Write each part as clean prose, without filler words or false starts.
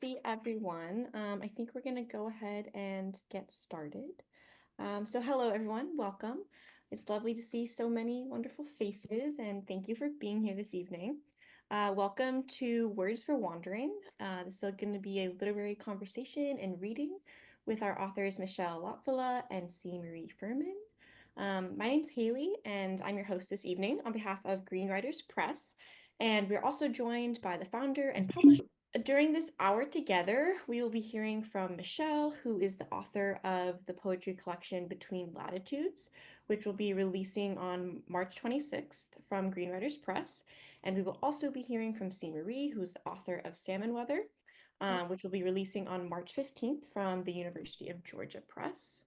see everyone. I think we're going to go ahead and get started. So hello, everyone. Welcome. It's lovely to see so many wonderful faces, and thank you for being here this evening. Welcome to Words for Wandering. This is going to be a literary conversation and reading with our authors Michelle Latvala and CMarie Fuhrman. My name's Haley, and I'm your host this evening on behalf of Green Writers Press. And we're also joined by the founder and publisher. During this hour together, we will be hearing from Michelle, who is the author of the poetry collection Between Latitudes, which will be releasing on March 26th from Green Writers Press. And we will also be hearing from CMarie, who is the author of Salmon Weather, which will be releasing on March 15th from the University of Georgia Press.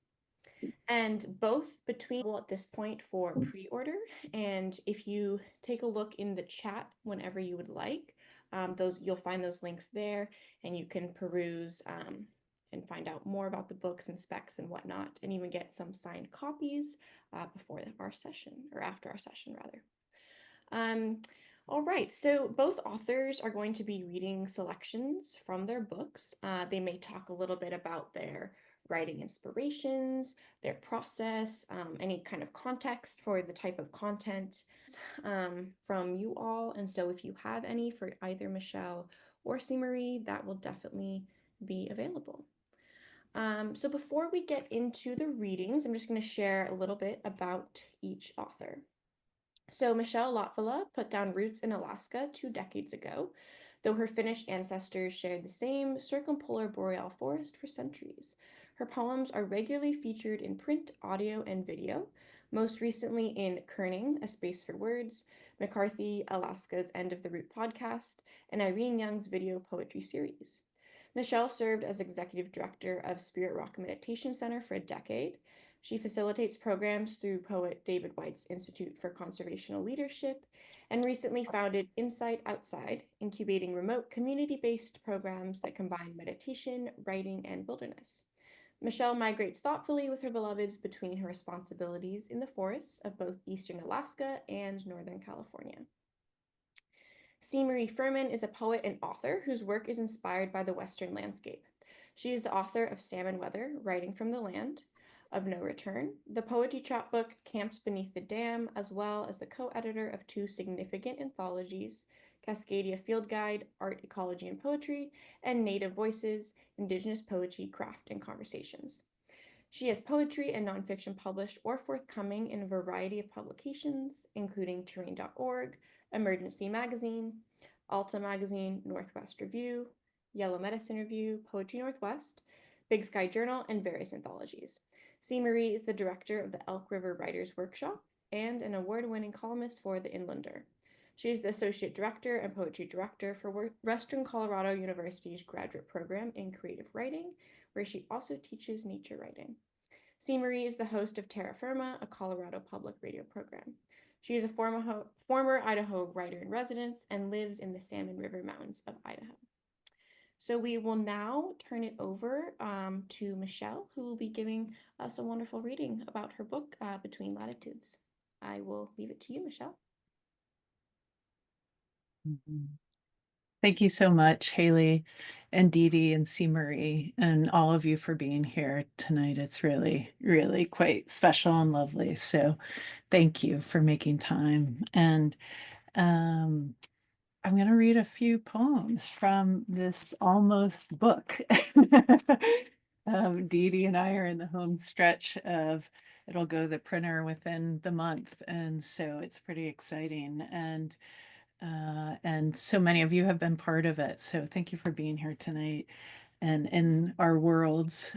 And both between at this point for pre-order. And if you take a look in the chat whenever you would like, you'll find those links there, and you can peruse and find out more about the books and specs and whatnot, and even get some signed copies before our session, or after our session rather. All right, so both authors are going to be reading selections from their books. They may talk a little bit about their writing inspirations, their process, any kind of context for the type of content from you all. And so if you have any for either Michelle or CMarie, that will definitely be available. So before we get into the readings, I'm just going to share a little bit about each author. So Michelle Latvala put down roots in Alaska 2 decades ago, though her Finnish ancestors shared the same circumpolar boreal forest for centuries. Her poems are regularly featured in print, audio, and video, most recently in Kerning, A Space for Words, McCarthy, Alaska's End of the Root podcast, and Irene Young's video poetry series. Michelle served as executive director of Spirit Rock Meditation Center for a decade. She facilitates programs through poet David White's Institute for Conservational Leadership, and recently founded Insight Outside, incubating remote community-based programs that combine meditation, writing, and wilderness. Michelle migrates thoughtfully with her beloveds between her responsibilities in the forests of both eastern Alaska and northern California. CMarie Fuhrman is a poet and author whose work is inspired by the Western landscape. She is the author of Salmon Weather, Writing from the Land, of No Return, the poetry chapbook Camps Beneath the Dam, as well as the co-editor of 2 significant anthologies, Cascadia Field Guide, Art, Ecology, and Poetry, and Native Voices, Indigenous Poetry, Craft, and Conversations. She has poetry and nonfiction published or forthcoming in a variety of publications, including Terrain.org, Emergency Magazine, Alta Magazine, Northwest Review, Yellow Medicine Review, Poetry Northwest, Big Sky Journal, and various anthologies. CMarie is the director of the Elk River Writers Workshop and an award-winning columnist for The Inlander. She is the associate director and poetry director for Western Colorado University's graduate program in creative writing, where she also teaches nature writing. CMarie is the host of Terra Firma, a Colorado public radio program. She is a former Idaho writer in residence and lives in the Salmon River Mountains of Idaho. So we will now turn it over to Michelle, who will be giving us a wonderful reading about her book, Between Latitudes. I will leave it to you, Michelle. Thank you so much, Haley and Dee Dee and CMarie, and all of you for being here tonight. It's really, really quite special and lovely. So thank you for making time. And I'm going to read a few poems from this almost book. Dee Dee and I are in the home stretch of, it'll go to the printer within the month. And so it's pretty exciting. And so many of you have been part of it. So thank you for being here tonight and in our worlds.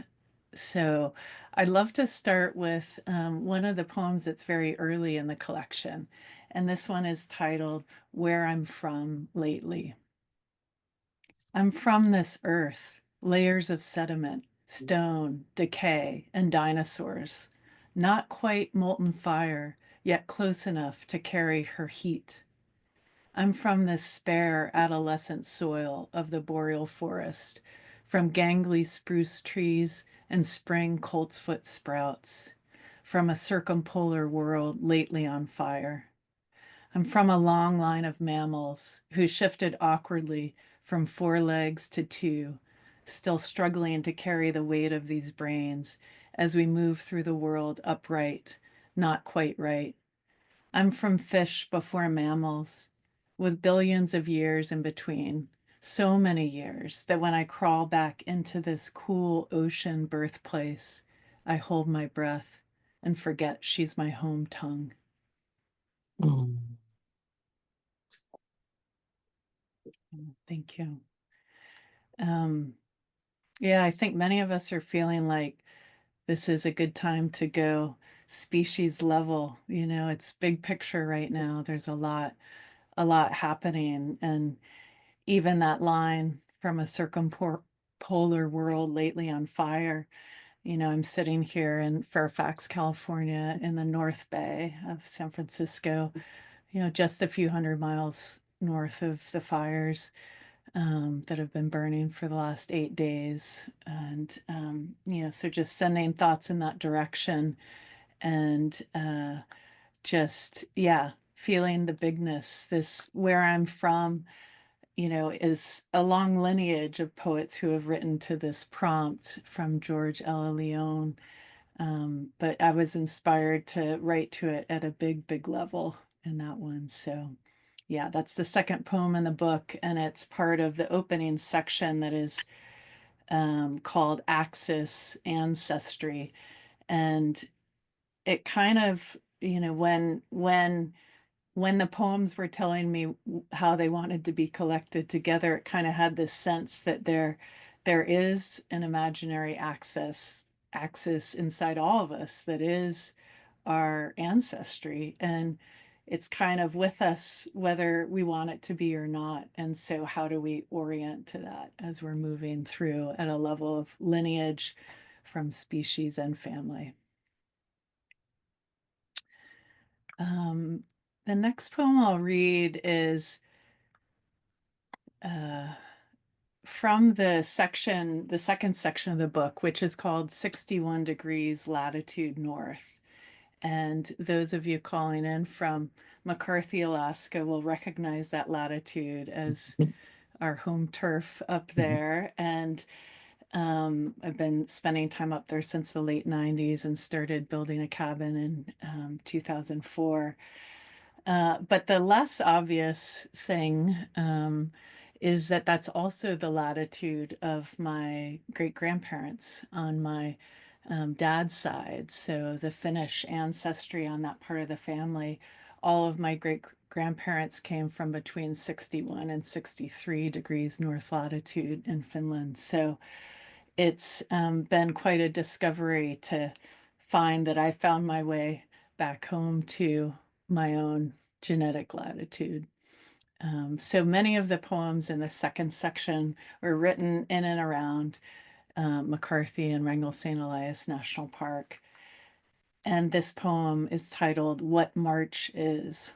So I'd love to start with one of the poems that's very early in the collection. And this one is titled Where I'm From Lately. I'm from this earth, layers of sediment, stone, decay, and dinosaurs. Not quite molten fire, yet close enough to carry her heat. I'm from this spare adolescent soil of the boreal forest, from gangly spruce trees and spring coltsfoot sprouts, from a circumpolar world lately on fire. I'm from a long line of mammals who shifted awkwardly from 4 legs to 2, still struggling to carry the weight of these brains as we move through the world upright, not quite right. I'm from fish before mammals, with billions of years in between. So many years that when I crawl back into this cool ocean birthplace, I hold my breath and forget she's my home tongue. Mm. Thank you. Um, yeah, I think many of us are feeling like this is a good time to go species level. You know, it's big picture right now. There's a lot happening. And even that line from a circumpolar world lately on fire. You know, I'm sitting here in Fairfax, California, in the North Bay of San Francisco, you know, just a few hundred miles north of the fires that have been burning for the last 8 days. And, you know, so just sending thoughts in that direction and just, yeah, feeling the bigness. This, where I'm from, you know, is a long lineage of poets who have written to this prompt from George Ella Leone. But I was inspired to write to it at a big, big level in that one. So, yeah, that's the second poem in the book, and it's part of the opening section that is called Axis Ancestry. And it kind of, you know, when the poems were telling me how they wanted to be collected together, it kind of had this sense that there is an imaginary axis inside all of us that is our ancestry, and it's kind of with us whether we want it to be or not. And so how do we orient to that as we're moving through at a level of lineage from species and family? um, the next poem I'll read is uh, from the second section of the book, which is called 61 Degrees Latitude North. And those of you calling in from McCarthy, Alaska, will recognize that latitude as our home turf up there. And I've been spending time up there since the late 90s and started building a cabin in 2004. But the less obvious thing is that that's also the latitude of my great grandparents on my dad's side. So the Finnish ancestry on that part of the family, all of my great grandparents came from between 61 and 63 degrees north latitude in Finland. So it's been quite a discovery to find that I found my way back home to my own genetic latitude. So many of the poems in the second section were written in and around McCarthy and Wrangell St. Elias National Park. And this poem is titled What March Is.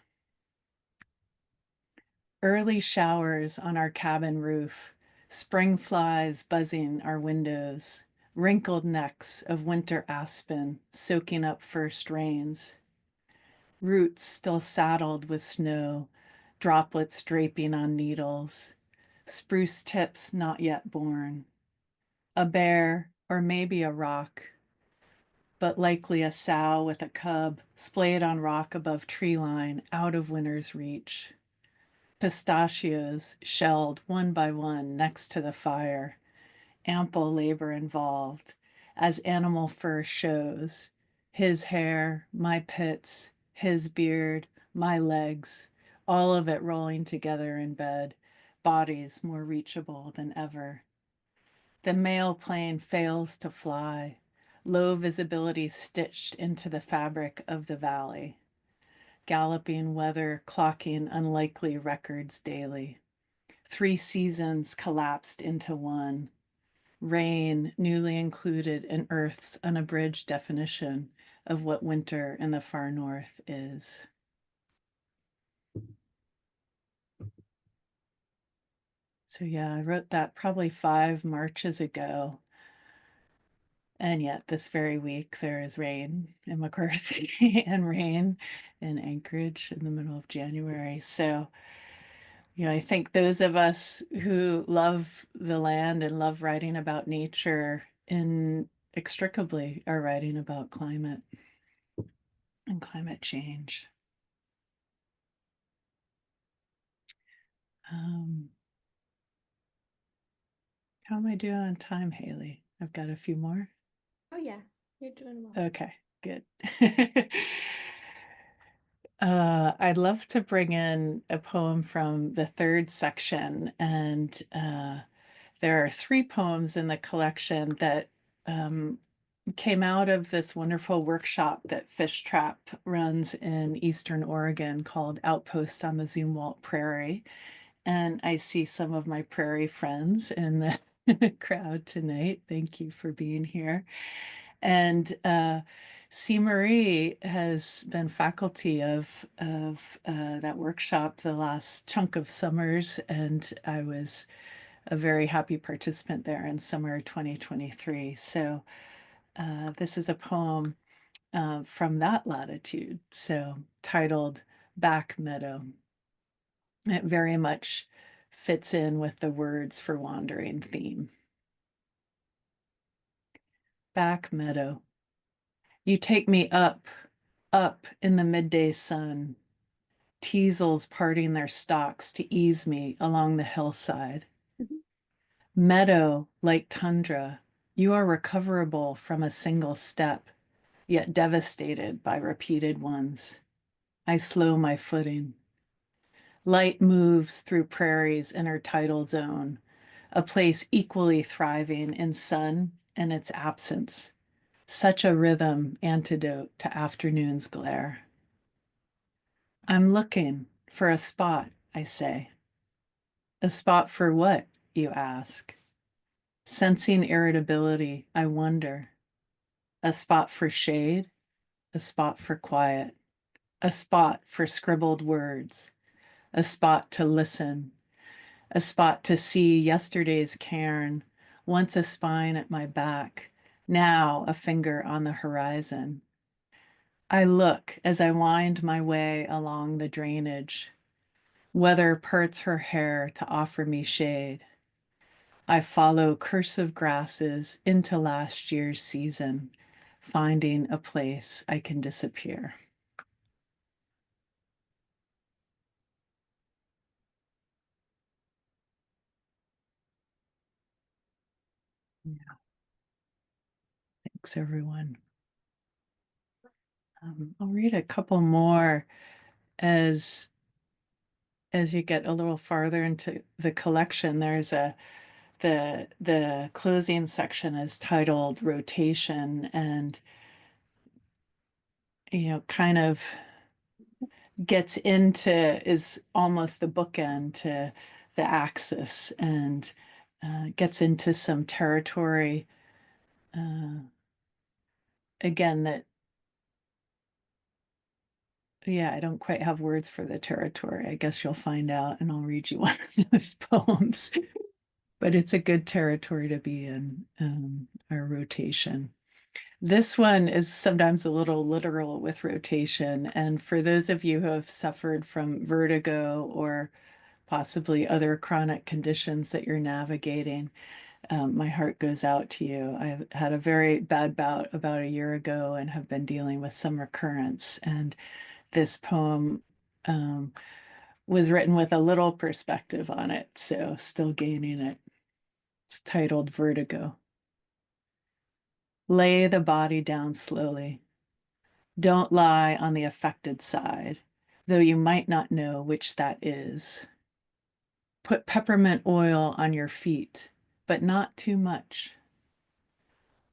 Early showers on our cabin roof, spring flies buzzing our windows, wrinkled necks of winter aspen soaking up first rains, roots still saddled with snow, droplets draping on needles, spruce tips not yet born, a bear or maybe a rock, but likely a sow with a cub splayed on rock above tree line out of winter's reach. Pistachios shelled one by one next to the fire, ample labor involved, as animal fur shows. His hair, my pits, his beard, my legs, all of it rolling together in bed, bodies more reachable than ever. The mail plane fails to fly, low visibility stitched into the fabric of the valley. Galloping weather clocking unlikely records daily. 3 seasons collapsed into one. Rain newly included in Earth's unabridged definition of what winter in the far north is. So yeah, I wrote that probably 5 Marches ago. And yet this very week there is rain in McCarthy and rain in Anchorage in the middle of January. So I think those of us who love the land and love writing about nature inextricably are writing about climate and climate change. Um, how am I doing on time, Haley? I've got a few more. Oh yeah, you're doing well. Okay, good. I'd love to bring in a poem from the third section, and there are three poems in the collection that came out of this wonderful workshop that Fish Trap runs in Eastern Oregon called Outpost on the Zumwalt Prairie. And I see some of my prairie friends in the crowd tonight. Thank you for being here. And CMarie has been faculty of that workshop the last chunk of summers, and I was a very happy participant there in summer 2023. So this is a poem from that latitude, so titled Back Meadow. It very much fits in with the words for wandering theme. Back Meadow. You take me up, up in the midday sun, teasels parting their stalks to ease me along the hillside. Mhm. Meadow like tundra, you are recoverable from a single step, yet devastated by repeated ones. I slow my footing. Light moves through prairie's intertidal zone, a place equally thriving in sun and its absence. Such a rhythm antidote to afternoon's glare. I'm looking for a spot, I say. A spot for what, you ask? Sensing irritability, I wonder. A spot for shade, a spot for quiet, a spot for scribbled words, a spot to listen, a spot to see yesterday's cairn, once a spine at my back, now a finger on the horizon. I look as I wind my way along the drainage. Weather parts her hair to offer me shade. I follow cursive grasses into last year's season, finding a place I can disappear. Yeah, thanks everyone. I'll read a couple more as you get a little farther into the collection. There's the closing section is titled Rotation, and kind of gets into, is almost the bookend to the axis, and gets into some territory again that, yeah, I don't quite have words for the territory. I guess you'll find out, and I'll read you one of those poems. But it's a good territory to be in, our rotation. This one is sometimes a little literal with rotation. And for those of you who have suffered from vertigo or possibly other chronic conditions that you're navigating, my heart goes out to you. I've had a very bad bout about a year ago and have been dealing with some recurrence. And this poem was written with a little perspective on it, so still gaining it. It's titled Vertigo. Lay the body down slowly. Don't lie on the affected side, though you might not know which that is. Put peppermint oil on your feet, but not too much.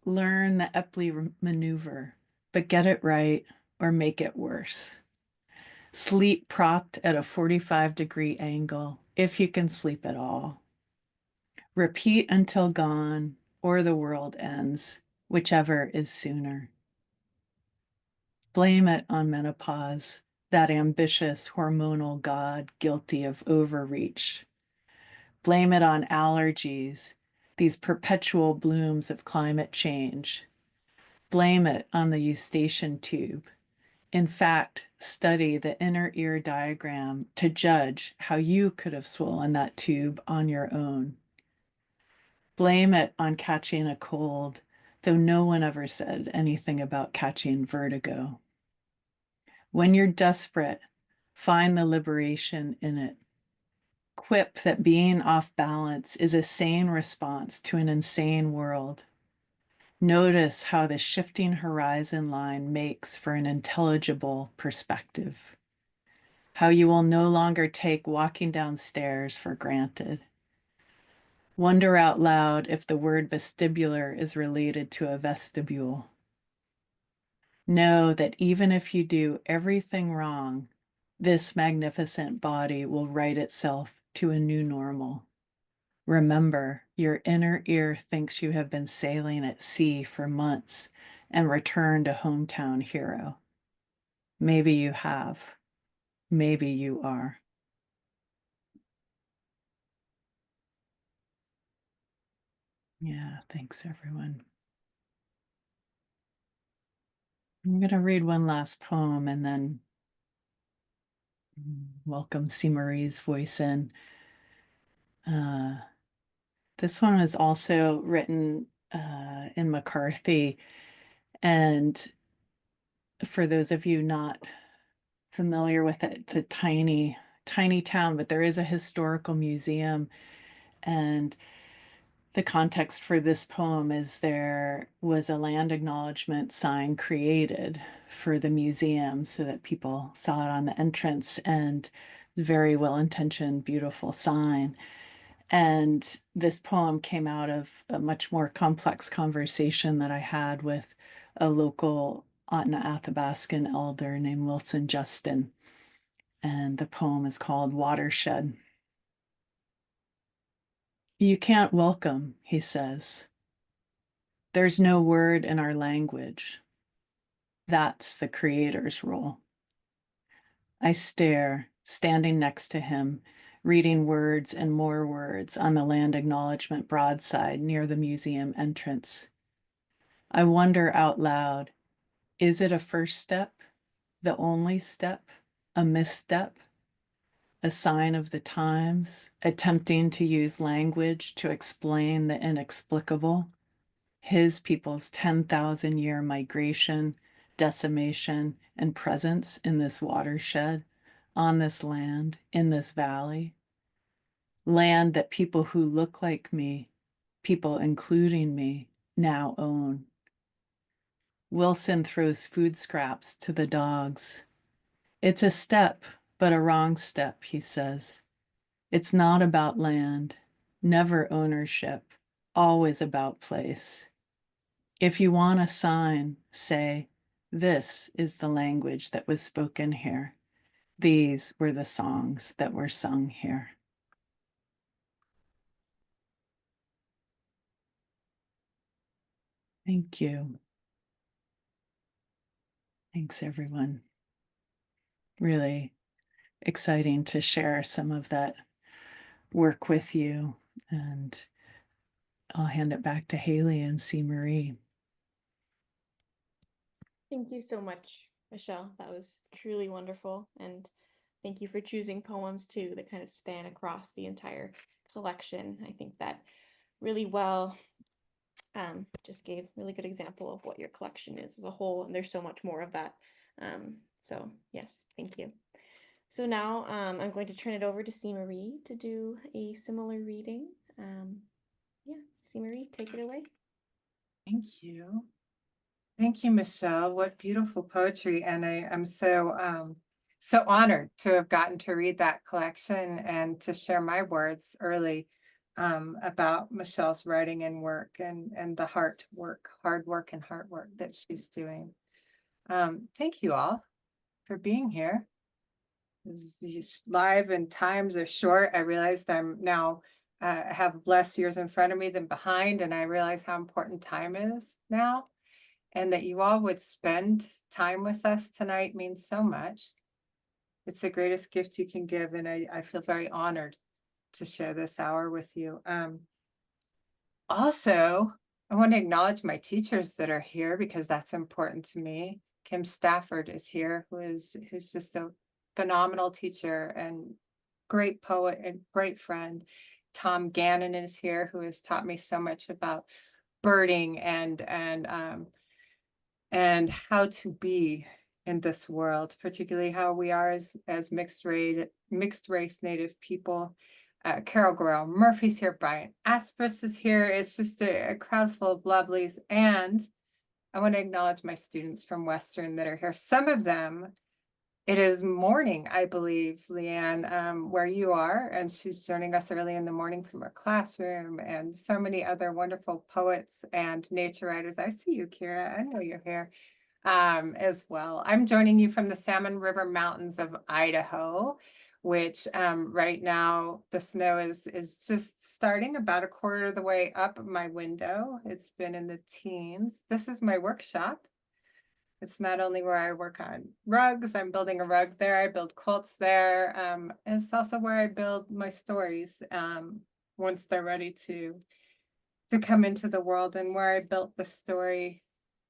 Learn the Epley maneuver, but get it right or make it worse. Sleep propped at a 45-degree angle, if you can sleep at all. Repeat until gone or the world ends, whichever is sooner. Blame it on menopause, that ambitious hormonal god guilty of overreach. Blame it on allergies, these perpetual blooms of climate change. Blame it on the eustachian tube. In fact, study the inner ear diagram to judge how you could have swollen that tube on your own. Blame it on catching a cold, though no one ever said anything about catching vertigo. When you're desperate, find the liberation in it. Quip that being off balance is a sane response to an insane world. Notice how the shifting horizon line makes for an intelligible perspective. How you will no longer take walking downstairs for granted. Wonder out loud if the word vestibular is related to a vestibule. Know that even if you do everything wrong, this magnificent body will right itself to a new normal. Remember, your inner ear thinks you have been sailing at sea for months and returned a hometown hero. Maybe you have. Maybe you are. Yeah, thanks everyone. I'm going to read one last poem and then welcome CMarie's voice in. This one was also written in McCarthy. And for those of you not familiar with it, it's a tiny, tiny town, but there is a historical museum. And the context for this poem is there was a land acknowledgement sign created for the museum so that people saw it on the entrance, and very well-intentioned, beautiful sign. And this poem came out of a much more complex conversation that I had with a local Otna Athabascan elder named Wilson Justin. And the poem is called Watershed. You can't welcome, he says. There's no word in our language. That's the creator's role. I stare, standing next to him, reading words and more words on the land acknowledgement broadside near the museum entrance. I wonder out loud, is it a first step, the only step, a misstep, a sign of the times, attempting to use language to explain the inexplicable? His people's 10,000-year migration, decimation, and presence in this watershed, on this land, in this valley. Land that people who look like me, people including me, now own. Wilson throws food scraps to the dogs. It's a step, but a wrong step, he says. It's not about land, never ownership, always about place. If you want a sign, say, this is the language that was spoken here. These were the songs that were sung here. Thank you. Thanks, everyone. Really exciting to share some of that work with you. And I'll hand it back to Haley and CMarie. Thank you so much, Michelle. That was truly wonderful. And thank you for choosing poems too that kind of span across the entire collection. I think that really well just gave really good example of what your collection is as a whole. And there's so much more of that. So yes, thank you. So now I'm going to turn it over to CMarie to do a similar reading. Yeah, CMarie, take it away. Thank you. Thank you, Michelle. What beautiful poetry. And I'm so honored to have gotten to read that collection and to share my words early about Michelle's writing and work and the hard work and heart work that she's doing. Thank you all for being here. These live and times are short. I realized I'm now have less years in front of me than behind, and I realize how important time is now. And that you all would spend time with us tonight means so much. It's the greatest gift you can give, and I feel very honored to share this hour with you. Also, I want to acknowledge my teachers that are here because that's important to me. Kim Stafford is here, who's just a phenomenal teacher and great poet and great friend. Tom Gannon is here, who has taught me so much about birding and how to be in this world, particularly how we are as mixed race Native people. Carol Guerrero Murphy's here, Brian Aspris is here. It's just a crowd full of lovelies. And I want to acknowledge my students from Western that are here. Some of them, it is morning, I believe, Leanne, where you are, and she's joining us early in the morning from her classroom, and so many other wonderful poets and nature writers. I see you, Kira. I know you're here as well. I'm joining you from the Salmon River Mountains of Idaho, which right now the snow is just starting about a quarter of the way up my window. It's been in the teens. This is my workshop. It's not only where I work on rugs, I'm building a rug there, I build quilts there. It's also where I build my stories once they're ready to come into the world, and where I built the story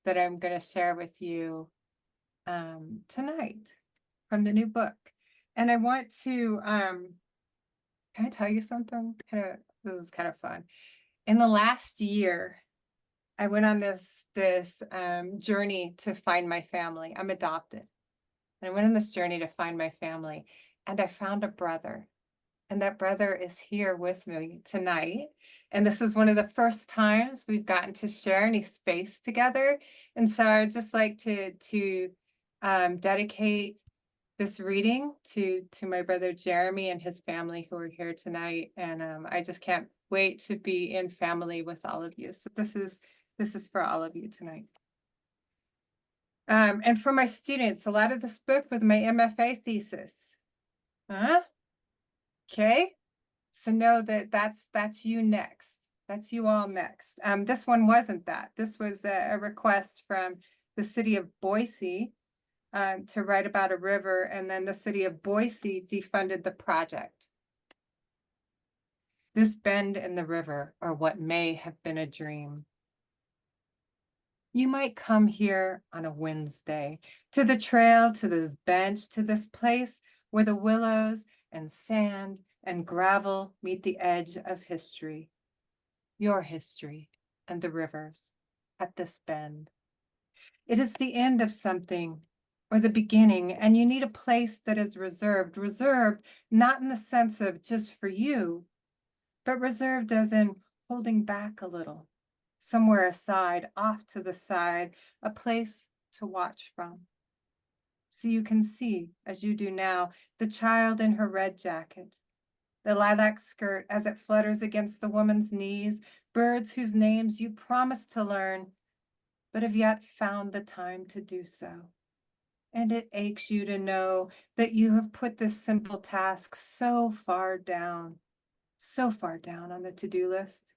that I'm going to share with you tonight from the new book. And I want to, can I tell you something? This is kind of fun. In the last year, I went on this journey to find my family. I'm adopted. And I went on this journey to find my family, and I found a brother. And that brother is here with me tonight. And this is one of the first times we've gotten to share any space together. And so I'd just like to dedicate this reading to my brother Jeremy and his family who are here tonight. And I just can't wait to be in family with all of you. So this is for all of you tonight. And for my students, a lot of this book was my MFA thesis. Okay, so know that that's you next. That's you all next. This one wasn't that. This was a request from the city of Boise to write about a river, and then the city of Boise defunded the project. This bend in the river, or what may have been a dream. You might come here on a Wednesday, to the trail, to this bench, to this place where the willows and sand and gravel meet the edge of history. Your history and the rivers at this bend. It is the end of something or the beginning, and you need a place that is reserved. Reserved not in the sense of just for you, but reserved as in holding back a little. Somewhere aside, off to the side, a place to watch from. So you can see, as you do now, the child in her red jacket, the lilac skirt as it flutters against the woman's knees, birds whose names you promised to learn, but have yet found the time to do so. And it aches you to know that you have put this simple task so far down on the to-do list.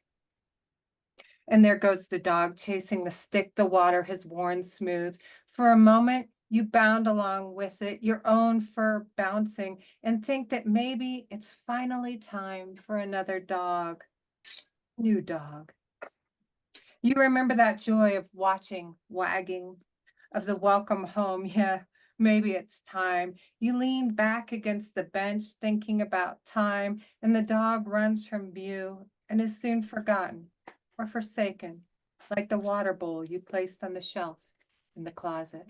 And there goes the dog chasing the stick the water has worn smooth. For a moment, you bound along with it, your own fur bouncing, and think that maybe it's finally time for another dog. New dog. You remember that joy of watching, wagging, of the welcome home. Yeah, maybe it's time. You lean back against the bench, thinking about time, and the dog runs from view and is soon forgotten or forsaken, like the water bowl you placed on the shelf in the closet.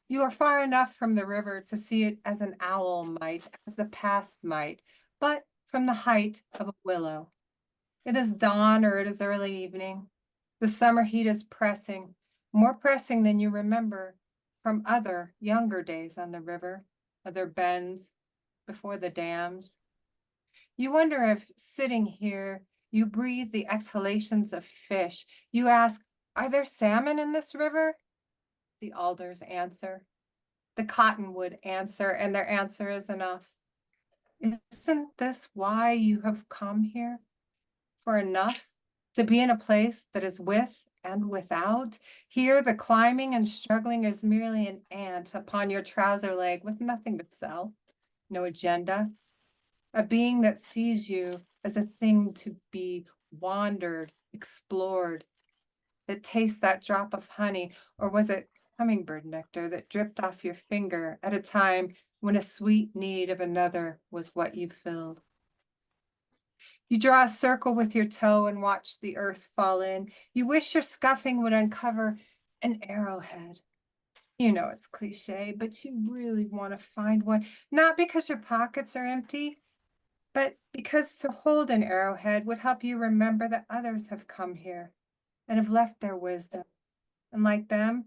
You are far enough from the river to see it as an owl might, as the past might, but from the height of a willow. It is dawn or it is early evening. The summer heat is pressing, more pressing than you remember from other younger days on the river, other bends before the dams. You wonder if sitting here, you breathe the exhalations of fish. You ask, are there salmon in this river? The alders answer. The cottonwood answer, and their answer is enough. Isn't this why you have come here? For enough? To be in a place that is with and without? Here, the climbing and struggling is merely an ant upon your trouser leg with nothing to sell, no agenda. A being that sees you as a thing to be wandered, explored, that tastes that drop of honey, or was it hummingbird nectar that dripped off your finger at a time when a sweet need of another was what you filled. You draw a circle with your toe and watch the earth fall in. You wish your scuffing would uncover an arrowhead. You know it's cliche, but you really want to find one, not because your pockets are empty, but because to hold an arrowhead would help you remember that others have come here and have left their wisdom. And like them,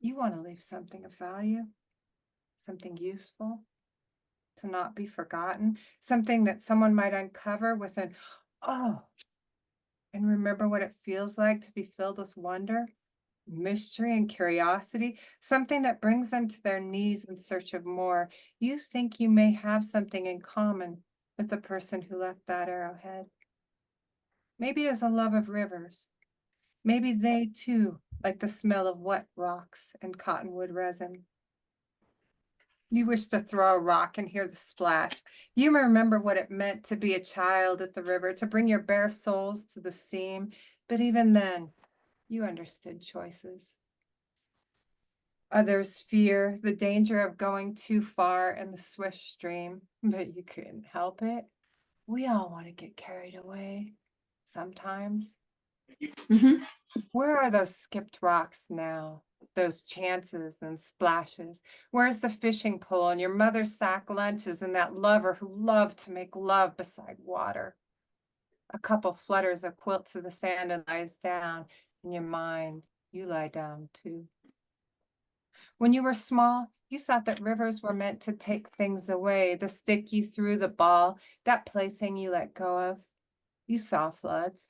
you want to leave something of value, something useful, to not be forgotten, something that someone might uncover with an, oh, and remember what it feels like to be filled with wonder, mystery, and curiosity, something that brings them to their knees in search of more. You think you may have something in common with the person who left that arrowhead. Maybe it is a love of rivers. Maybe they too like the smell of wet rocks and cottonwood resin. You wish to throw a rock and hear the splash. You remember what it meant to be a child at the river, to bring your bare soles to the seam. But even then, you understood choices. Others fear the danger of going too far in the swift stream, but you couldn't help it. We all want to get carried away sometimes. Where are those skipped rocks now? Those chances and splashes? Where's the fishing pole and your mother's sack lunches and that lover who loved to make love beside water? A couple flutters a quilt to the sand and lies down. In your mind, you lie down too. When you were small, you thought that rivers were meant to take things away, the stick you threw, the ball, that plaything you let go of. You saw floods.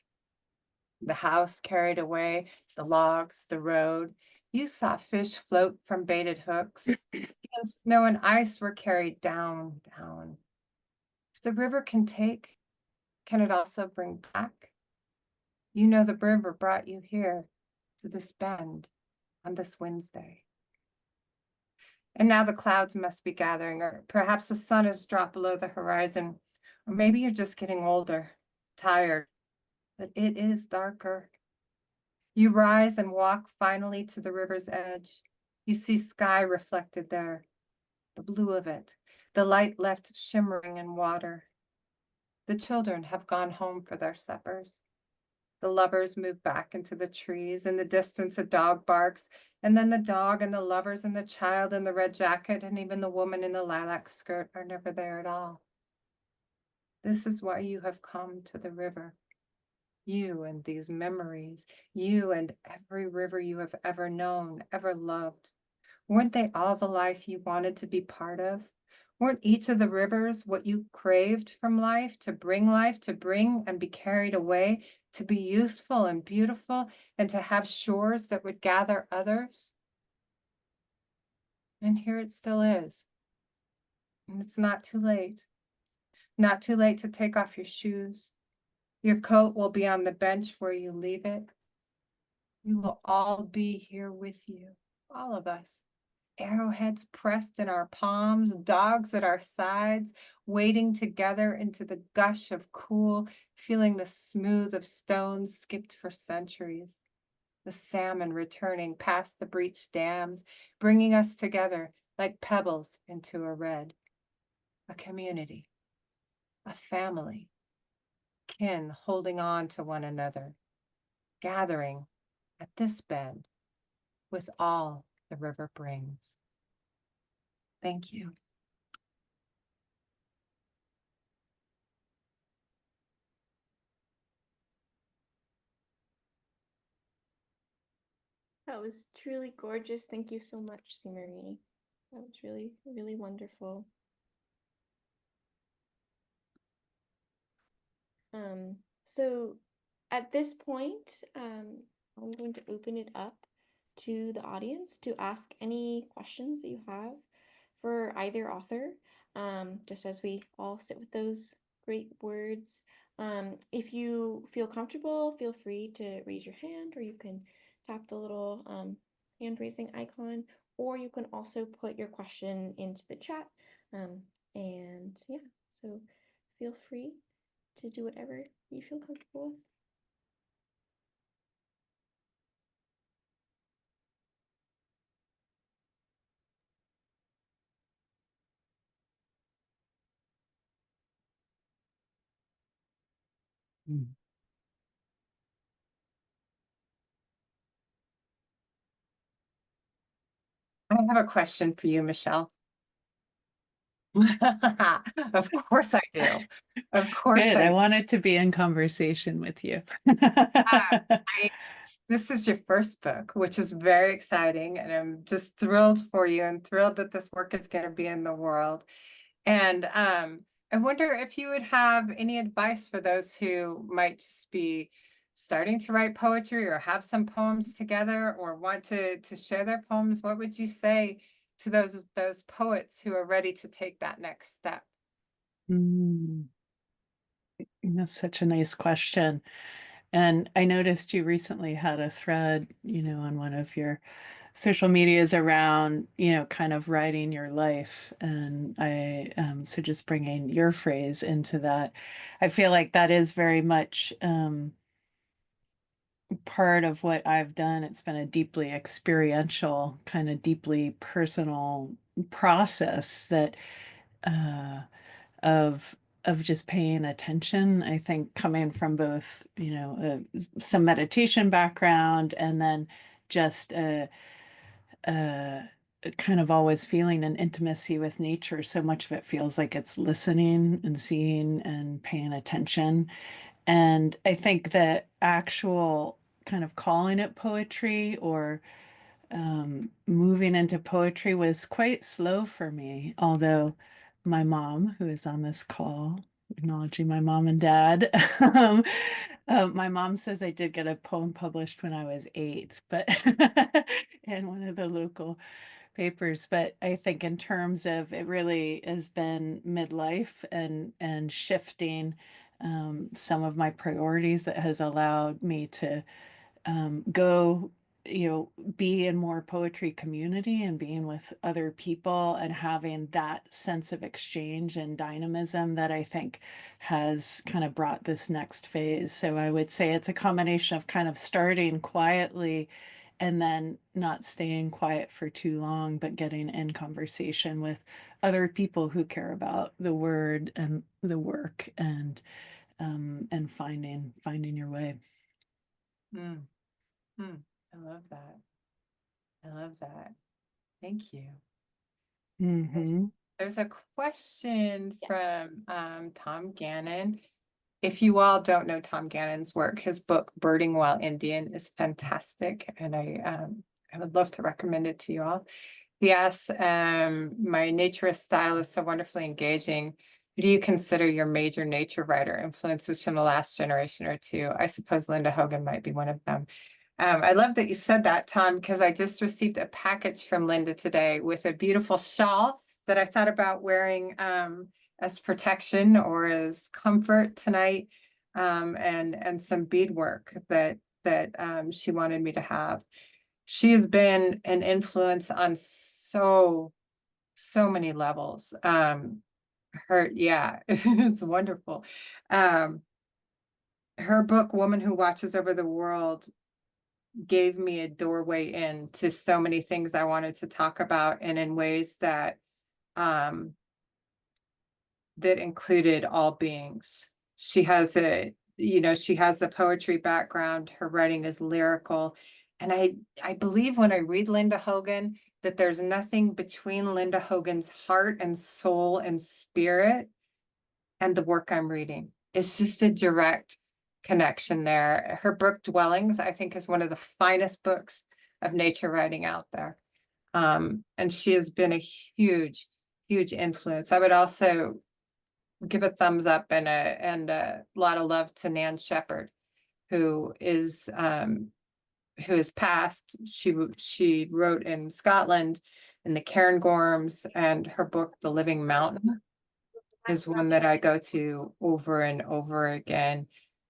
The house carried away, the logs, the road. You saw fish float from baited hooks. Even snow and ice were carried down, down. If the river can take, can it also bring back? You know the river brought you here to this bend on this Wednesday. And now the clouds must be gathering, or perhaps the sun has dropped below the horizon, or maybe you're just getting older, tired, but it is darker. You rise and walk finally to the river's edge. You see sky reflected there, the blue of it, the light left shimmering in water. The children have gone home for their suppers. The lovers move back into the trees. In the distance, a dog barks, and then the dog and the lovers and the child in the red jacket and even the woman in the lilac skirt are never there at all. This is why you have come to the river. You and these memories, you and every river you have ever known, ever loved. Weren't they all the life you wanted to be part of? Weren't each of the rivers what you craved from life, to bring and be carried away, to be useful and beautiful, and to have shores that would gather others? And here it still is. And it's not too late. Not too late to take off your shoes. Your coat will be on the bench where you leave it. We will all be here with you, all of us. Arrowheads pressed in our palms, dogs at our sides, wading together into the gush of cool, feeling the smooth of stones skipped for centuries. The salmon returning past the breached dams, bringing us together like pebbles into a red. A community, a family, kin holding on to one another, gathering at this bend with all the river brings. Thank you. That was truly gorgeous. Thank you so much, CMarie. That was really, really wonderful. So at this point, I'm going to open it up to the audience to ask any questions that you have for either author, just as we all sit with those great words. If you feel comfortable, feel free to raise your hand, or you can tap the little hand raising icon, or you can also put your question into the chat. And yeah, so feel free to do whatever you feel comfortable with. mm. I have a question for you, Michelle. Of course I do. Of course Good. I I do. wanted to be in conversation with you. I, this is your first book, which is very exciting, and I'm just thrilled for you and thrilled that this work is going to be in the world. And I wonder if you would have any advice for those who might just be starting to write poetry or have some poems together or want to share their poems. What would you say to those poets who are ready to take that next step? Mm, that's such a nice question. And I noticed you recently had a thread, on one of your social medias around, kind of writing your life. And so just bringing your phrase into that, I feel like that is very much part of what I've done. It's been a deeply experiential, kind of deeply personal process that, uh, of just paying attention. I think coming from both, some meditation background and then just kind of always feeling an intimacy with nature. So much of it feels like it's listening and seeing and paying attention. And I think that actual kind of calling it poetry or moving into poetry was quite slow for me, although my mom, who is on this call, acknowledging my mom and dad, my mom says I did get a poem published when I was 8, but in one of the local papers. But I think in terms of it really has been midlife and shifting some of my priorities that has allowed me to go, be in more poetry community and being with other people and having that sense of exchange and dynamism that I think has kind of brought this next phase. So I would say it's a combination of kind of starting quietly and then not staying quiet for too long, but getting in conversation with other people who care about the word and the work and finding your way. Mm, mm, I love that. I love that. Thank you. Mm-hmm. There's a question from Tom Gannon. If you all don't know Tom Gannon's work, his book Birding While Indian is fantastic, and I would love to recommend it to you all. Yes, my naturist style is so wonderfully engaging. Who do you consider your major nature writer influences from the last generation or two? I suppose Linda Hogan might be one of them. I love that you said that, Tom, because I just received a package from Linda today with a beautiful shawl that I thought about wearing as protection or as comfort tonight, and some beadwork that she wanted me to have. She has been an influence on so many levels. It's wonderful. Her book, Woman Who Watches Over the World, gave me a doorway into so many things I wanted to talk about, and in ways that that included all beings. She has she has a poetry background. Her writing is lyrical. And I believe when I read Linda Hogan that there's nothing between Linda Hogan's heart and soul and spirit and the work I'm reading. It's just a direct connection there. Her book Dwellings, I think, is one of the finest books of nature writing out there. And she has been a huge, huge influence. I would also give a thumbs up and a lot of love to Nan Shepherd, who is passed. She wrote in Scotland in the Cairngorms, and her book The Living Mountain is one that I go to over and over again.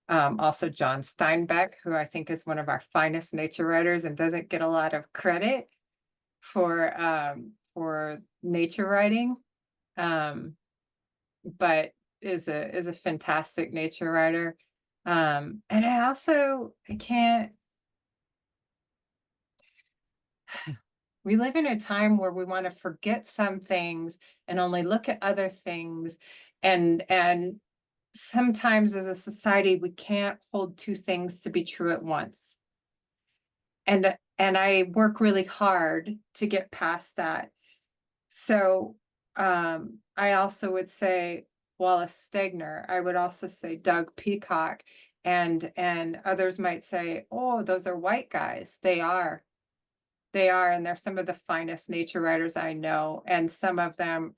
Also John Steinbeck, who I think is one of our finest nature writers and doesn't get a lot of credit for nature writing. But is a fantastic nature writer. And I can't, we live in a time where we want to forget some things and only look at other things and sometimes as a society, we can't hold two things to be true at once. And I work really hard to get past that. So I also would say Wallace Stegner. I would also say Doug Peacock, and others might say, oh, those are white guys. They are. They are, and they're some of the finest nature writers I know. And some of them,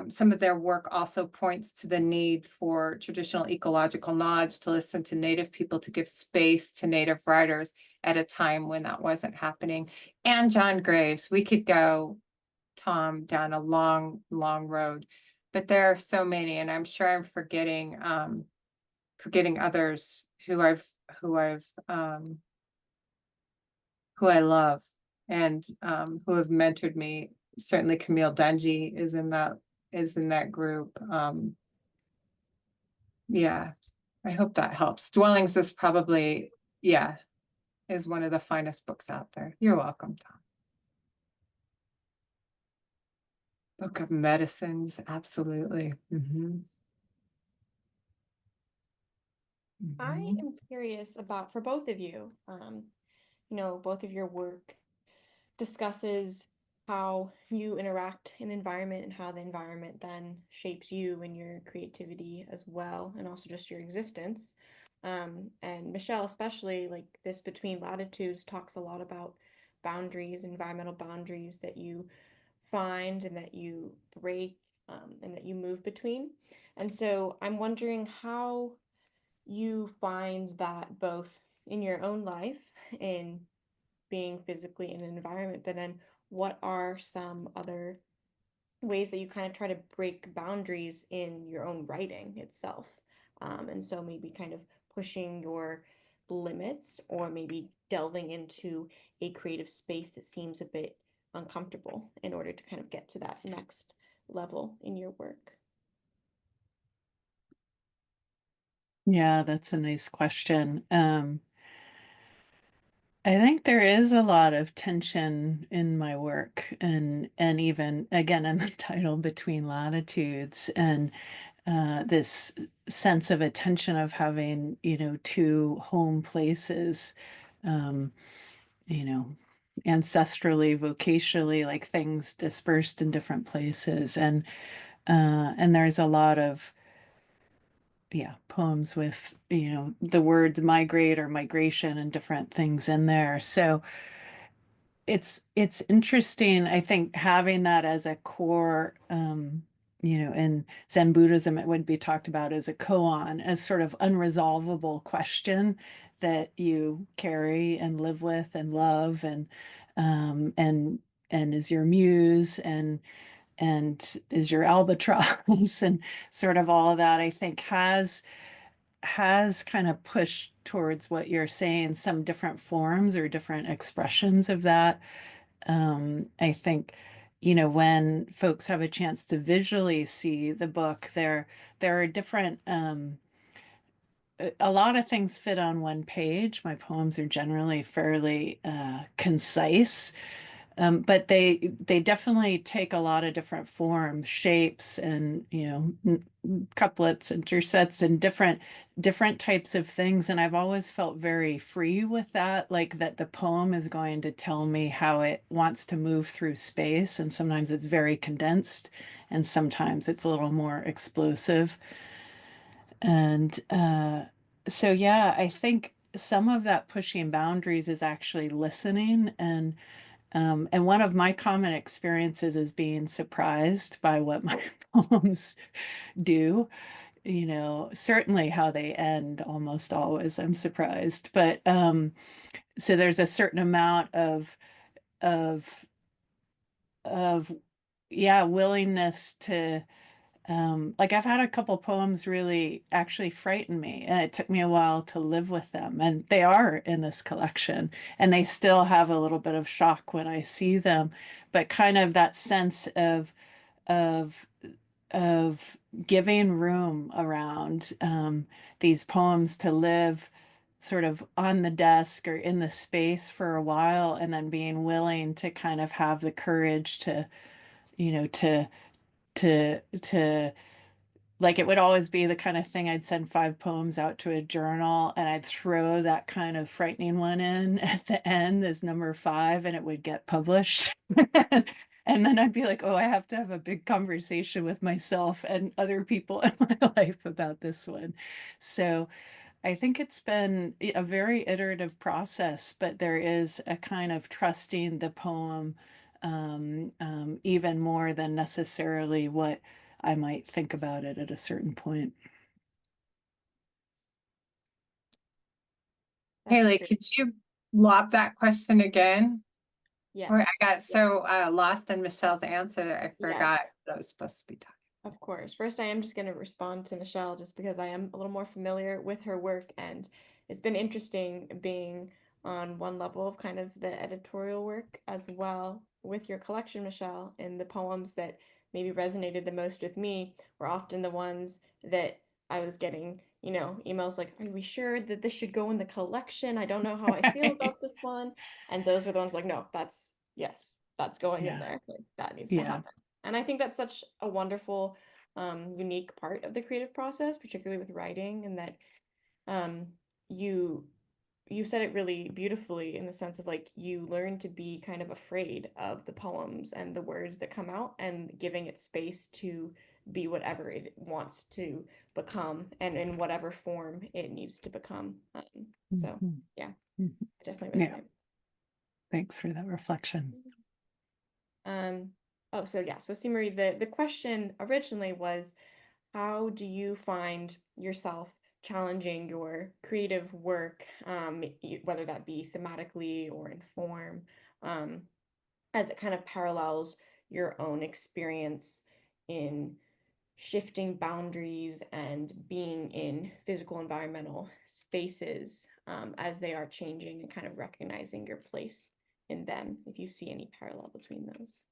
some of their work also points to the need for traditional ecological knowledge, to listen to Native people, to give space to Native writers at a time when that wasn't happening. And John Graves, we could go, Tom, down a long, long road, but there are so many, and I'm sure I'm forgetting others who I love and who have mentored me. Certainly Camille Dungy is in that group. Yeah, I hope that helps. Dwellings is probably, yeah, is one of the finest books out there. You're welcome, Tom. Book of Medicines, absolutely. I am curious about, for both of you, both of your work discusses how you interact in the environment and how the environment then shapes you and your creativity as well, and also just your existence. And Michelle, especially, like this Between Latitudes talks a lot about boundaries, environmental boundaries that you find and that you break, and that you move between. And so I'm wondering how you find that both in your own life, in being physically in an environment, but then what are some other ways that you kind of try to break boundaries in your own writing itself? And so maybe kind of pushing your limits, or maybe delving into a creative space that seems a bit uncomfortable in order to kind of get to that next level in your work. Yeah, that's a nice question. I think there is a lot of tension in my work, and even again in the title Between Latitudes, and this sense of a tension of having, two home places, um, you know, ancestrally, vocationally, like things dispersed in different places. And there's a lot of, yeah, poems with, the words migrate or migration and different things in there. So it's interesting, I think, having that as a core, in Zen Buddhism, it would be talked about as a koan, as sort of unresolvable question that you carry and live with and love, um, and and is your muse, and is your albatross, and sort of all of that, I think, has kind of pushed towards what you're saying, some different forms or different expressions of that. I think, when folks have a chance to visually see the book, there are different, a lot of things fit on one page. My poems are generally fairly concise, but they definitely take a lot of different forms, shapes, and couplets, intersets, and different types of things. And I've always felt very free with that, like that the poem is going to tell me how it wants to move through space. And sometimes it's very condensed, and sometimes it's a little more explosive. And so, yeah, I think some of that pushing boundaries is actually listening, and one of my common experiences is being surprised by what my poems do. Certainly how they end, almost always I'm surprised. But so there's a certain amount of of yeah, willingness to, like, I've had a couple poems really actually frighten me, and it took me a while to live with them. And they are in this collection, and they still have a little bit of shock when I see them. But kind of that sense of of giving room around, these poems to live sort of on the desk or in the space for a while, and then being willing to kind of have the courage to, you know, to like it would always be the kind of thing I'd send 5 poems out to a journal and I'd throw that kind of frightening one in at the end as number 5 and it would get published. And then I'd be like, oh, I have to have a big conversation with myself and other people in my life about this one. So I think it's been a very iterative process, but there is a kind of trusting the poem even more than necessarily what I might think about it at a certain point. Haley, could you lob that question again? Yes. Or I got so lost in Michelle's answer that I forgot Yes. what I was supposed to be talking. Of course. First, I am just going to respond to Michelle just because I am a little more familiar with her work, and it's been interesting being on one level of kind of the editorial work as well with your collection, Michelle, and the poems that maybe resonated the most with me were often the ones that I was getting, emails like, are we sure that this should go in the collection? I don't know how I feel about this one. And those were the ones like, no, yes, that's going in there. Like, that needs to happen. And I think that's such a wonderful, unique part of the creative process, particularly with writing, and that you said it really beautifully in the sense of like you learn to be kind of afraid of the poems and the words that come out and giving it space to be whatever it wants to become and in whatever form it needs to become. So yeah, I definitely resonate. Yeah. Thanks for that reflection. Oh, so yeah, so CMarie, the question originally was, how do you find yourself challenging your creative work, whether that be thematically or in form, as it kind of parallels your own experience in shifting boundaries and being in physical environmental spaces, as they are changing, and kind of recognizing your place in them, if you see any parallel between those.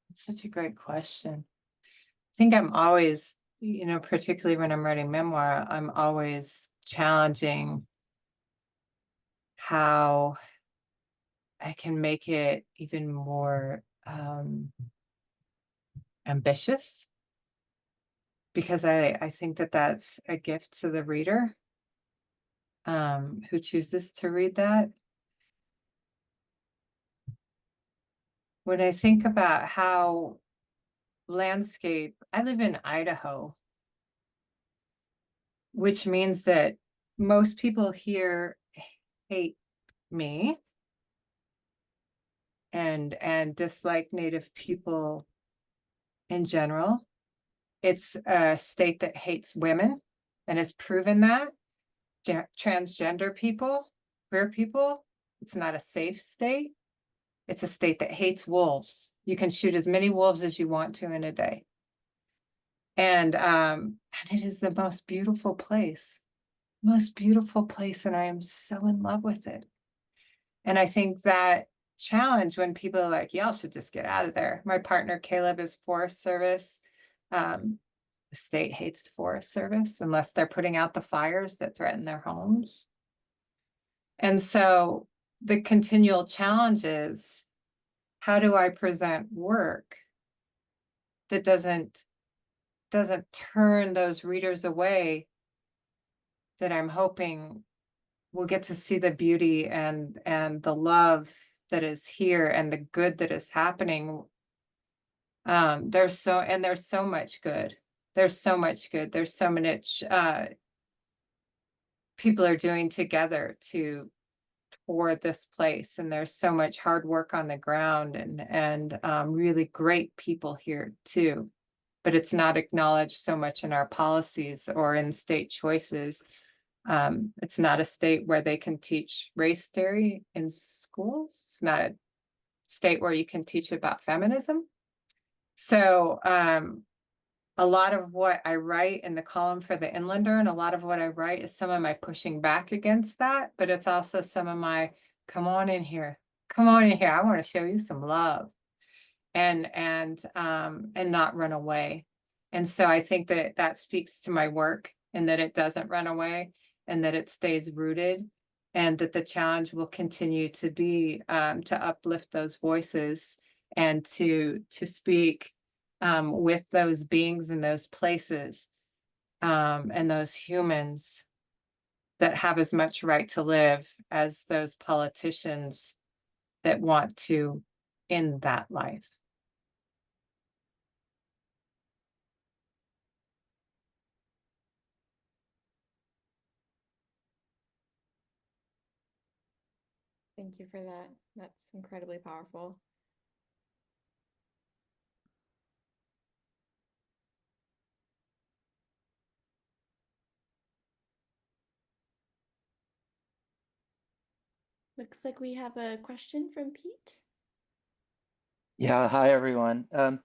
It's such a great question. I think I'm always, particularly when I'm writing memoir, I'm always challenging how I can make it even more ambitious, because I think that that's a gift to the reader who chooses to read that. When I think about how landscape, I live in Idaho, which means that most people here hate me and dislike Native people in general. It's a state that hates women and has proven that. Transgender people, queer people, it's not a safe state. It's a state that hates wolves. You can shoot as many wolves as you want to in a day. And it is the most beautiful place, and I am so in love with it. And I think that challenge when people are like, y'all should just get out of there. My partner, Caleb, is Forest Service. The state hates the Forest Service unless they're putting out the fires that threaten their homes. And so the continual challenge is, how do I present work that doesn't turn those readers away, that I'm hoping will get to see the beauty and the love that is here and the good that is happening. There's so much good. There's so much good. There's so much people are doing together for this place, and there's so much hard work on the ground and really great people here too. But it's not acknowledged so much in our policies or in state choices. It's not a state where they can teach race theory in schools. It's not a state where you can teach about feminism. So a lot of what I write in the column for the Inlander, and a lot of what I write is some of my pushing back against that, but it's also some of my, come on in here. I want to show you some love, and not run away. And so I think that speaks to my work, and that it doesn't run away, and that it stays rooted, and that the challenge will continue to be to uplift those voices and to speak with those beings in those places, and those humans that have as much right to live as those politicians that want to end that life. Thank you for that. That's incredibly powerful. Looks like we have a question from Pete. Yeah, hi everyone. My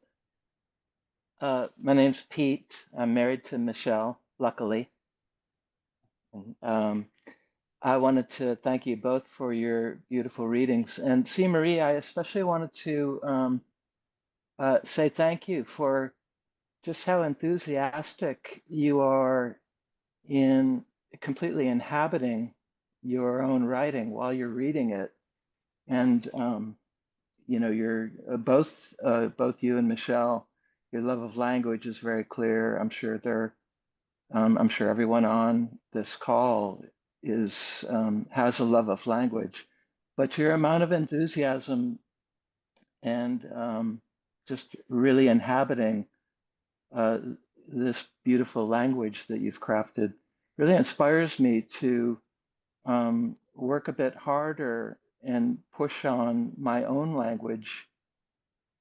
name's Pete. I'm married to Michelle, luckily. And, I wanted to thank you both for your beautiful readings. And CMarie, I especially wanted to say thank you for just how enthusiastic you are in completely inhabiting your own writing while you're reading it. And you know, you're both you and Michelle, your love of language is very clear. I'm sure everyone on this call is has a love of language, but your amount of enthusiasm and just really inhabiting uh, this beautiful language that you've crafted really inspires me to work a bit harder and push on my own language,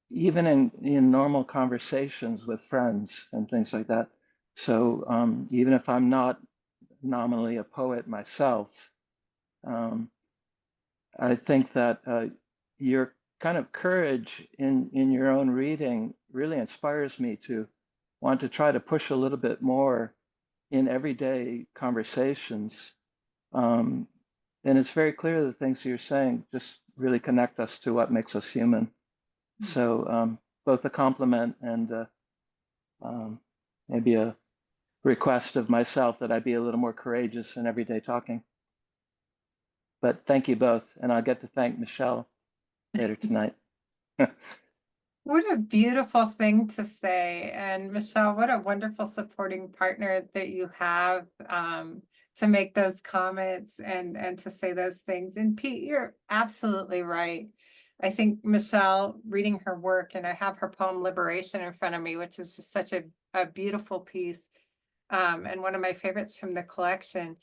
even in normal conversations with friends and things like that. So even if I'm not nominally a poet myself, um, I think that your kind of courage in your own reading really inspires me to want to try to push a little bit more in everyday conversations. Um, and it's very clear the things you're saying just really connect us to what makes us human. So both a compliment and maybe a request of myself that I be a little more courageous in everyday talking. But thank you both, and I'll get to thank Michelle later tonight. What a beautiful thing to say. And Michelle, what a wonderful supporting partner that you have, to make those comments and to say those things. And Pete, you're absolutely right. I think Michelle, reading her work, and I have her poem Liberation in front of me, which is just such a beautiful piece, and one of my favorites from the collection,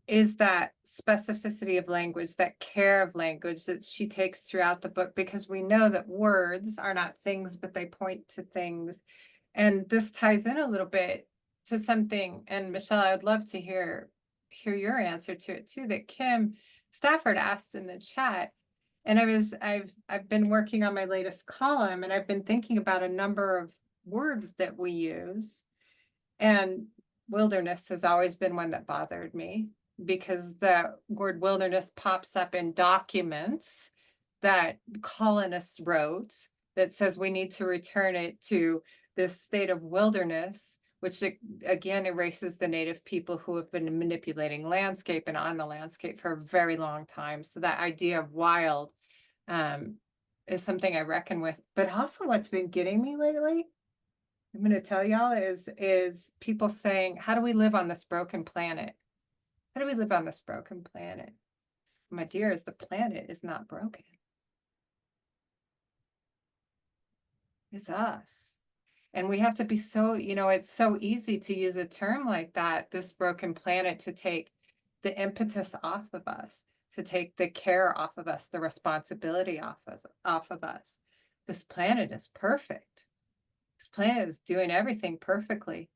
is that specificity of language, that care of language that she takes throughout the book, because we know that words are not things, but they point to things. And this ties in a little bit to something, and Michelle, I would love to hear your answer to it too, that Kim Stafford asked in the chat. And I've been working on my latest column, and I've been thinking about a number of words that we use. And wilderness has always been one that bothered me, because the word wilderness pops up in documents that colonists wrote that says we need to return it to this state of wilderness, which again erases the native people who have been manipulating landscape and on the landscape for a very long time. So that idea of wild is something I reckon with. But also what's been getting me lately, I'm going to tell y'all, is people saying, how do we live on this broken planet? How do we live on this broken planet? My dears, the planet is not broken. It's us. And we have to be so, it's so easy to use a term like that, this broken planet, to take the impetus off of us, to take the care off of us, the responsibility off of us. This planet is perfect. This planet is doing everything perfectly.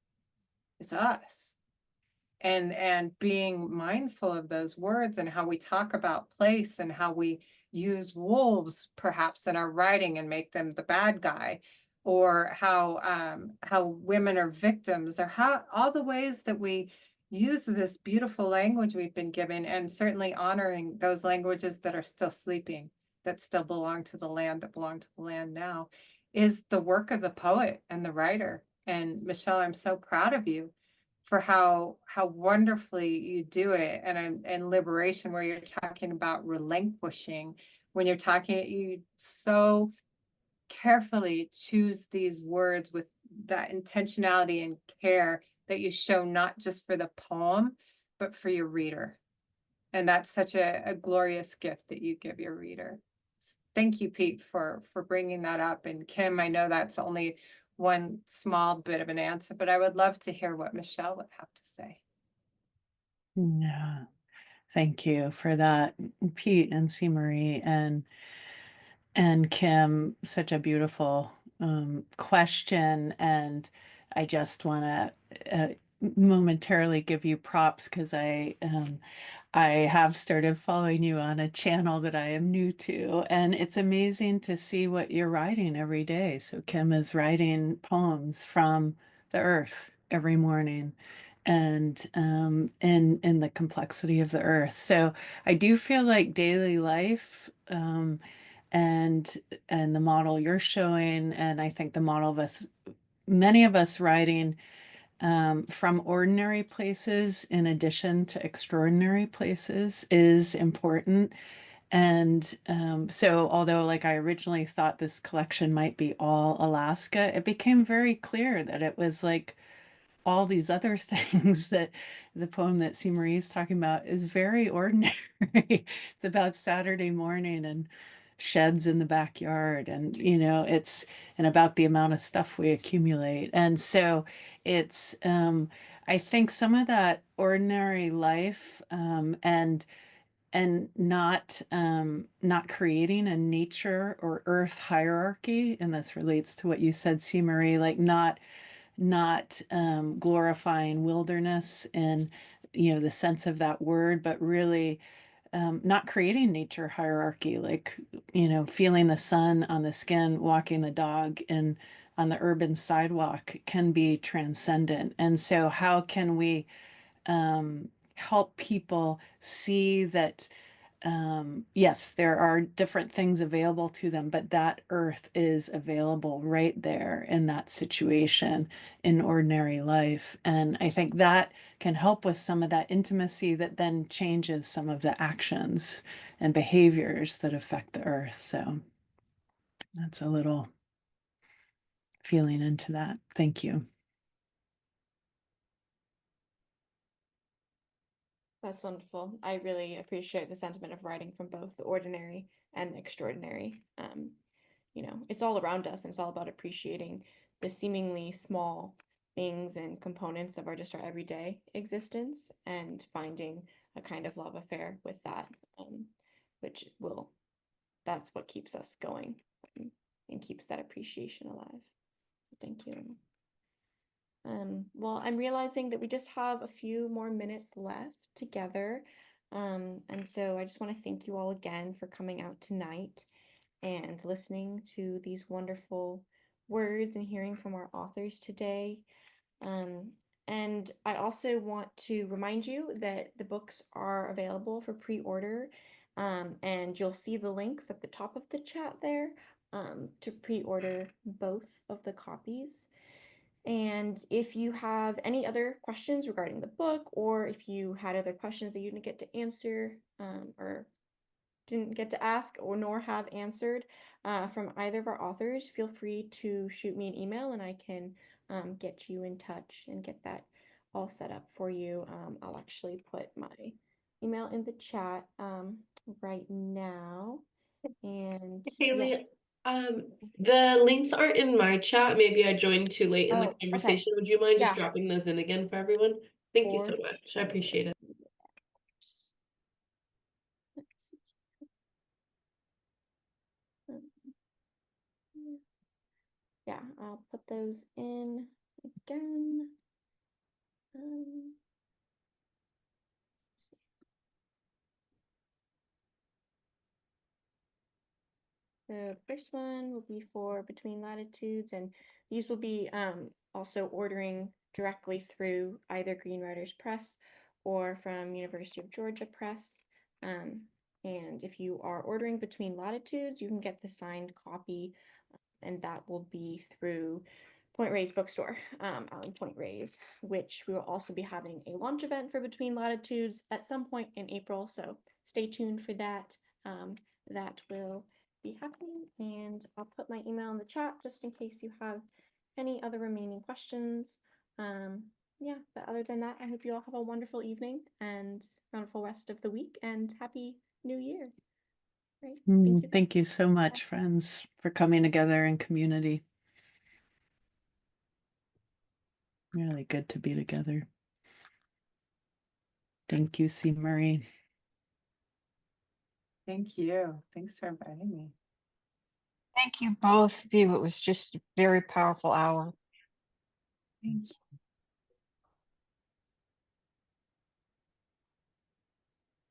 It's us. And being mindful of those words and how we talk about place and how we use wolves perhaps in our writing and make them the bad guy, or how women are victims, or how all the ways that we use this beautiful language we've been given, and certainly honoring those languages that are still sleeping, that still belong to the land, that belong to the land now, is the work of the poet and the writer. And Michelle, I'm so proud of you for how wonderfully you do it. And liberation, where you're talking about relinquishing, when you're talking, you so carefully choose these words with that intentionality and care that you show not just for the poem, but for your reader. And that's such a glorious gift that you give your reader. Thank you, Pete, for bringing that up. And Kim, I know that's only one small bit of an answer, but I would love to hear what Michelle would have to say. Yeah, thank you for that, Pete and CMarie and Kim. Such a beautiful question, and I just want to momentarily give you props because I have started following you on a channel that I am new to, and it's amazing to see what you're writing every day. So Kim is writing poems from the earth every morning, and in the complexity of the earth. So I do feel like daily life, and the model you're showing, and I think the model of us, many of us writing from ordinary places in addition to extraordinary places is important. And so although like I originally thought this collection might be all Alaska, it became very clear that it was like all these other things that the poem that CMarie is talking about is very ordinary. It's about Saturday morning and sheds in the backyard, and it's and about the amount of stuff we accumulate. And so it's I think some of that ordinary life, and not creating a nature or earth hierarchy, and this relates to what you said, CMarie, like not glorifying wilderness in the sense of that word, but really not creating nature hierarchy, like feeling the sun on the skin, walking the dog, and on the urban sidewalk can be transcendent. And so how can we help people see that yes, there are different things available to them, but that earth is available right there in that situation in ordinary life. And I think that can help with some of that intimacy that then changes some of the actions and behaviors that affect the earth. So that's a little feeling into that. Thank you. That's wonderful. I really appreciate the sentiment of writing from both the ordinary and the extraordinary. It's all around us, and it's all about appreciating the seemingly small things and components of our everyday existence and finding a kind of love affair with that, which that's what keeps us going, and keeps that appreciation alive. So thank you. Well, I'm realizing that we just have a few more minutes left together. And so I just want to thank you all again for coming out tonight and listening to these wonderful words and hearing from our authors today. And I also want to remind you that the books are available for pre-order, and you'll see the links at the top of the chat there, to pre-order both of the copies. And if you have any other questions regarding the book, or if you had other questions that you didn't get to answer, or didn't get to ask or nor have answered from either of our authors, feel free to shoot me an email and I can get you in touch and get that all set up for you. I'll actually put my email in the chat right now. And Haley, yes. the links aren't in my chat. Maybe I joined too late in the Okay. conversation. Would you mind just Yeah. dropping those in again for everyone? Thank you so For much. I appreciate it. Let's see. Yeah, I'll put those in again. Let's see. The first one will be for Between Latitudes, and these will be also ordering directly through either Green Writers Press or from University of Georgia Press. And if you are ordering Between Latitudes, you can get the signed copy, and that will be through Point Reyes Bookstore out in Point Reyes, which we will also be having a launch event for Between Latitudes at some point in April. So stay tuned for that. That will be happening, and I'll put my email in the chat just in case you have any other remaining questions. Yeah, but other than that, I hope you all have a wonderful evening and wonderful rest of the week, and Happy New Year. Great. Thank you. Thank you so much, friends, for coming together in community. Really good to be together. Thank you, CMarie. Thank you. Thanks for inviting me. Thank you, both of you. It was just a very powerful hour. Thank you.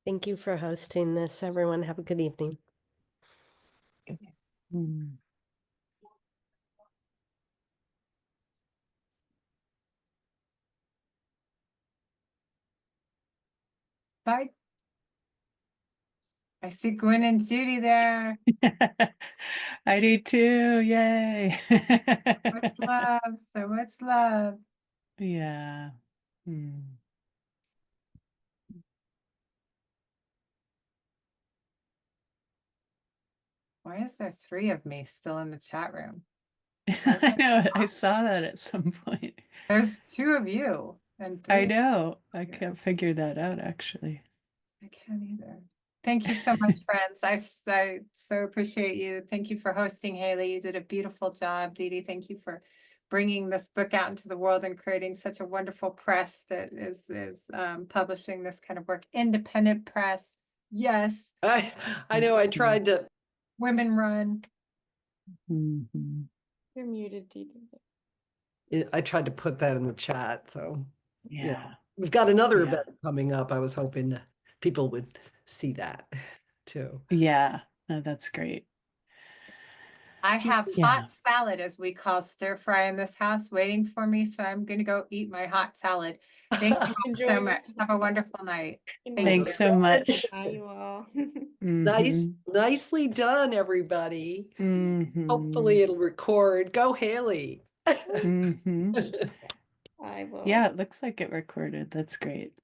Thank you for hosting this, everyone. Have a good evening. Mm. Bye. I see Gwen and Judy there. I do too. Yay. Much love. So much love. Yeah. Mm. Why is there 3 of me still in the chat room? I know. I saw that at some point. There's 2 of you and 3. I know. I can't figure that out, actually. I can't either. Thank you so much, friends. I so appreciate you. Thank you for hosting, Haley. You did a beautiful job. Dee Dee, thank you for bringing this book out into the world and creating such a wonderful press that is publishing this kind of work. Independent press. Yes. I know I tried to. Women run. Mhm. You're muted, Dee Dee. I tried to put that in the chat. So Yeah. we've got another Yeah. event coming up. I was hoping people would see that too. Yeah. No, that's great. I have Yeah. hot salad, as we call stir fry in this house, waiting for me. So I'm going to go eat my hot salad. Thank you all so Enjoy. much. Have a wonderful night. Thanks so much. Bye, you all. Nicely done, everybody. Mhm. Hopefully it'll record. Go, Haley. Mhm. I will. Yeah, it looks like it recorded. That's great.